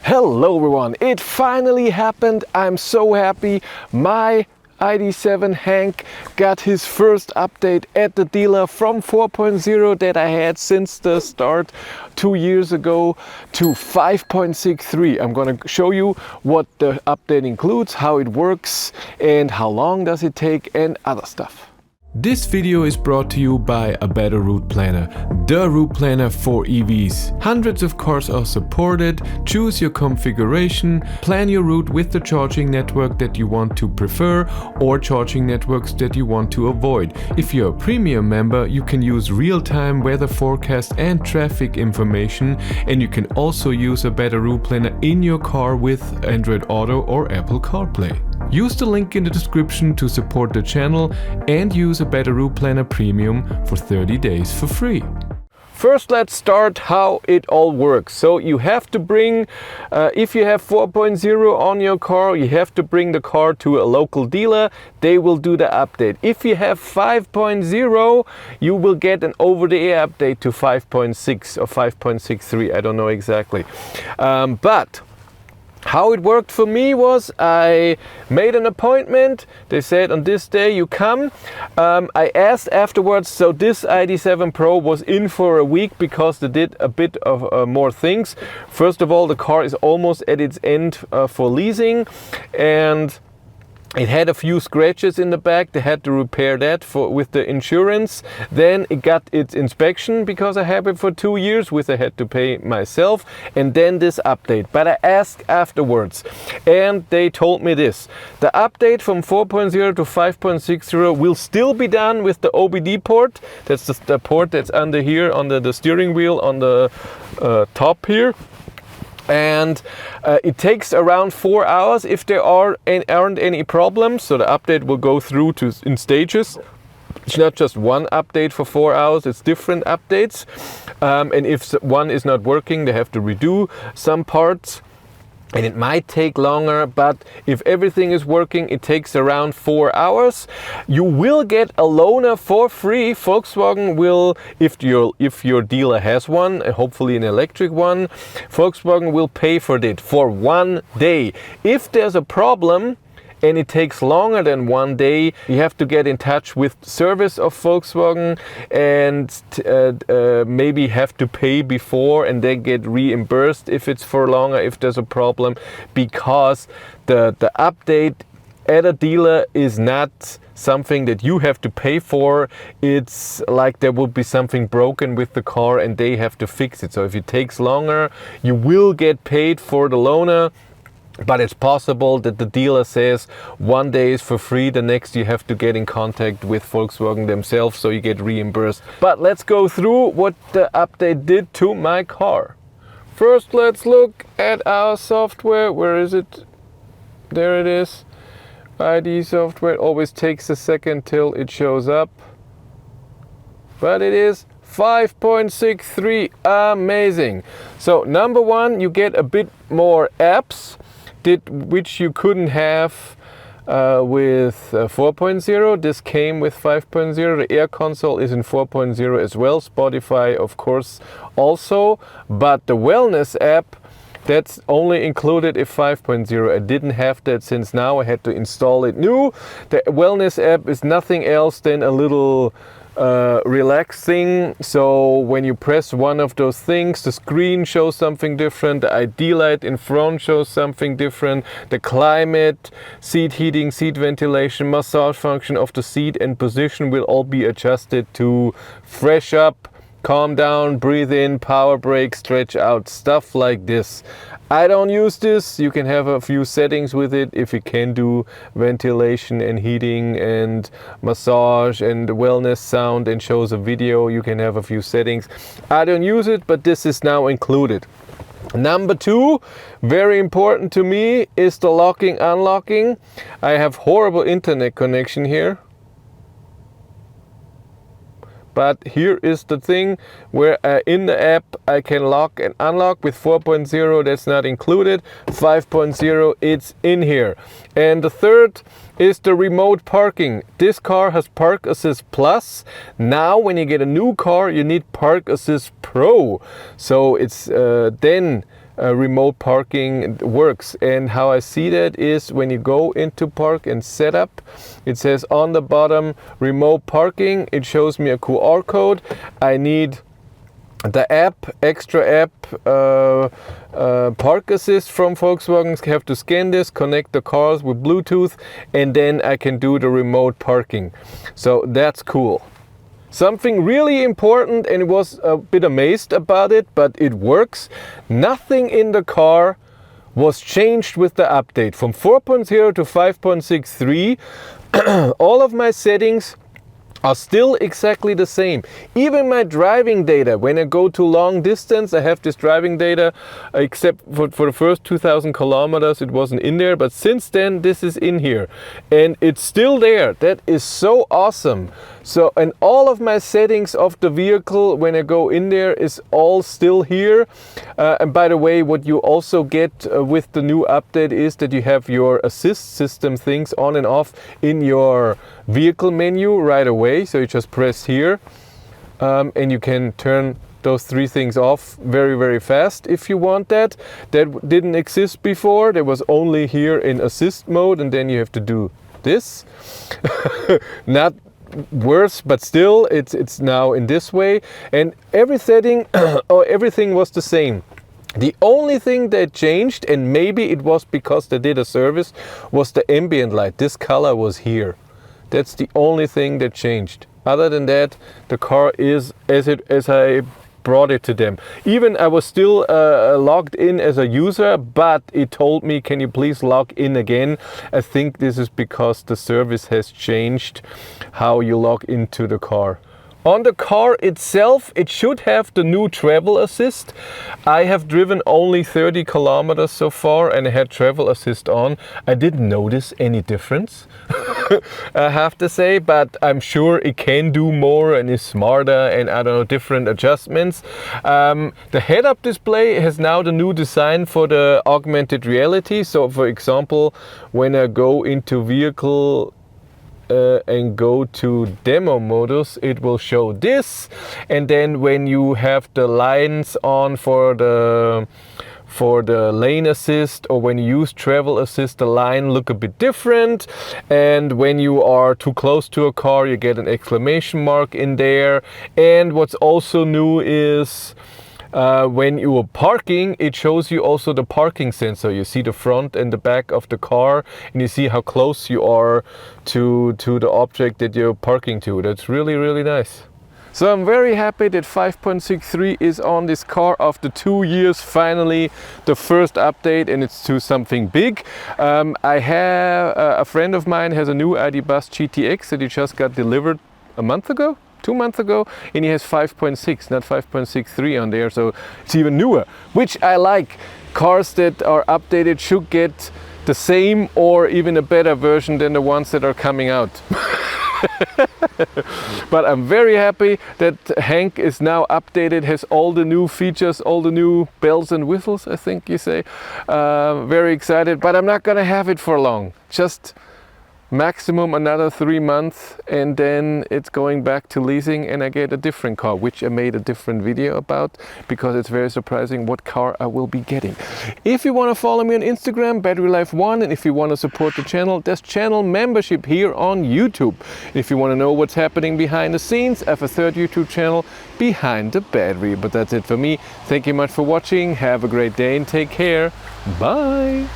Hello everyone, it finally happened. I'm so happy. My ID.7 Hank got his first update at the dealer from 4.0 that I had since the start 2 years ago to 5.63. I'm gonna show you what the update includes, how it works and how long does it take and other stuff. This video is brought to you by A Better Routeplanner, the route planner for EVs. Hundreds of cars are supported. Choose your configuration, plan your route with the charging network that you want to prefer or charging networks that you want to avoid. If you're a premium member, you can use real-time weather forecast and traffic information, and you can also use A Better Routeplanner in your car with Android Auto or Apple CarPlay. Use the link in the description to support the channel and use A Better Routeplanner Premium for 30 days for free. First, let's start how it all works. So you have to bring, if you have 4.0 on your car, you have to bring the car to a local dealer. They will do the update. If you have 5.0, you will get an over-the-air update to 5.6 or 5.63. I don't know exactly. But how it worked for me was I made an appointment. They said on this day you come. I asked afterwards, so this ID.7 Pro was in for a week because they did a bit of more things. First of all, the car is almost at its end for leasing, and it had a few scratches in the back. They had to repair that with the insurance. Then it got its inspection because I have it for 2 years, which I had to pay myself. And then this update. But I asked afterwards and they told me this. The update from 4.0 to 5.60 will still be done with the OBD port. That's the port that's under here, under the steering wheel on the top here. And it takes around 4 hours if there aren't any problems. So the update will go through in stages. It's not just one update for 4 hours, it's different updates. And if one is not working, they have to redo some parts. And it might take longer, but if everything is working, it takes around 4 hours. You will get a loaner for free. Volkswagen will, if your dealer has one, hopefully an electric one, Volkswagen will pay for it for 1 day. If there's a problem and it takes longer than 1 day, you have to get in touch with service of Volkswagen and maybe have to pay before and then get reimbursed if it's for longer, if there's a problem, because the update at a dealer is not something that you have to pay for. It's like there would be something broken with the car and they have to fix it. So if it takes longer, you will get paid for the loaner. But it's possible that the dealer says 1 day is for free, the next you have to get in contact with Volkswagen themselves, so you get reimbursed. But let's go through what the update did to my car. First, let's look at our software. Where is it? There it is. ID software. It always takes a second till it shows up. But it is 5.63. Amazing. So number one, you get a bit more apps, which you couldn't have with 4.0. This came with 5.0. The Air Console is in 4.0 as well. Spotify, of course, also. But the Wellness app, that's only included in 5.0. I didn't have that since now I had to install it new. The Wellness app is nothing else than a little relaxing. So when you press one of those things, the screen shows something different, the ID light in front shows something different, the climate, seat heating, seat ventilation, massage function of the seat and position will all be adjusted to fresh up, calm down, breathe in, power brake, stretch out, stuff like this. I don't use this. You can have a few settings with it. If you can do ventilation and heating and massage and wellness sound and shows a video, you can have a few settings. I don't use it, but this is now included. Number two, very important to me, is the locking, unlocking. I have horrible internet connection here. But here is the thing where in the app I can lock and unlock. With 4.0 that's not included. 5.0 it's in here. And the third is the remote parking. This car has Park Assist Plus. Now when you get a new car you need Park Assist Pro. So it's then remote parking works. And how I see that is when you go into park and setup, it says on the bottom remote parking. It shows me a QR code. I need the app, extra app, Park Assist from Volkswagen. Have to scan this, connect the cars with Bluetooth, and then I can do the remote parking. So that's cool. Something really important, and I was a bit amazed about it, but it works. Nothing in the car was changed with the update. From 4.0 to 5.63, all of my settings are still exactly the same. Even my driving data, when I go to long distance, I have this driving data, except for the first 2,000 kilometers, it wasn't in there, but since then this is in here and it's still there. That is so awesome. So, and all of my settings of the vehicle when I go in there is all still here. And by the way, what you also get with the new update is that you have your assist system things on and off in your vehicle menu right away. So you just press here and you can turn those three things off very, very fast if you want that. That didn't exist before. There was only here in assist mode, and then you have to do this. Not worse, but still it's now in this way, and every setting or everything was the same. The only thing that changed, and maybe it was because they did a service, was the ambient light. This color was here. That's the only thing that changed. Other than that, the car is as I brought it to them. Even I was still logged in as a user, but it told me, can you please log in again? I think this is because the service has changed how you log into the car. On the car itself, it should have the new travel assist. I have driven only 30 kilometers so far and I had travel assist on. I didn't notice any difference, I have to say, but I'm sure it can do more and is smarter and I don't know, different adjustments. The head-up display has now the new design for the augmented reality. So for example, when I go into vehicle and go to demo modus, it will show this, and then when you have the lines on for the lane assist, or when you use travel assist, the line look a bit different, and when you are too close to a car you get an exclamation mark in there. And what's also new is when you are parking, it shows you also the parking sensor. You see the front and the back of the car, and you see how close you are to the object that you're parking to. That's really, really nice. So I'm very happy that 5.63 is on this car after 2 years. Finally, the first update, and it's to something big. I have a friend of mine has a new ID. Buzz GTX that he just got delivered a month ago. 2 months ago, and he has 5.6, not 5.63 on there, so it's even newer, which I like. Cars that are updated should get the same or even a better version than the ones that are coming out. But I'm very happy that Hank is now updated, has all the new features, all the new bells and whistles, I think you say. Very excited, but I'm not gonna have it for long. Just maximum another 3 months, and then it's going back to leasing and I get a different car, which I made a different video about because it's very surprising what car I will be getting. If you want to follow me on Instagram, Battery Life 1, and if you want to support the channel, there's channel membership here on YouTube. If you want to know what's happening behind the scenes, I have a third YouTube channel, Behind the Battery. But that's it for me. Thank you much for watching. Have a great day and take care. Bye.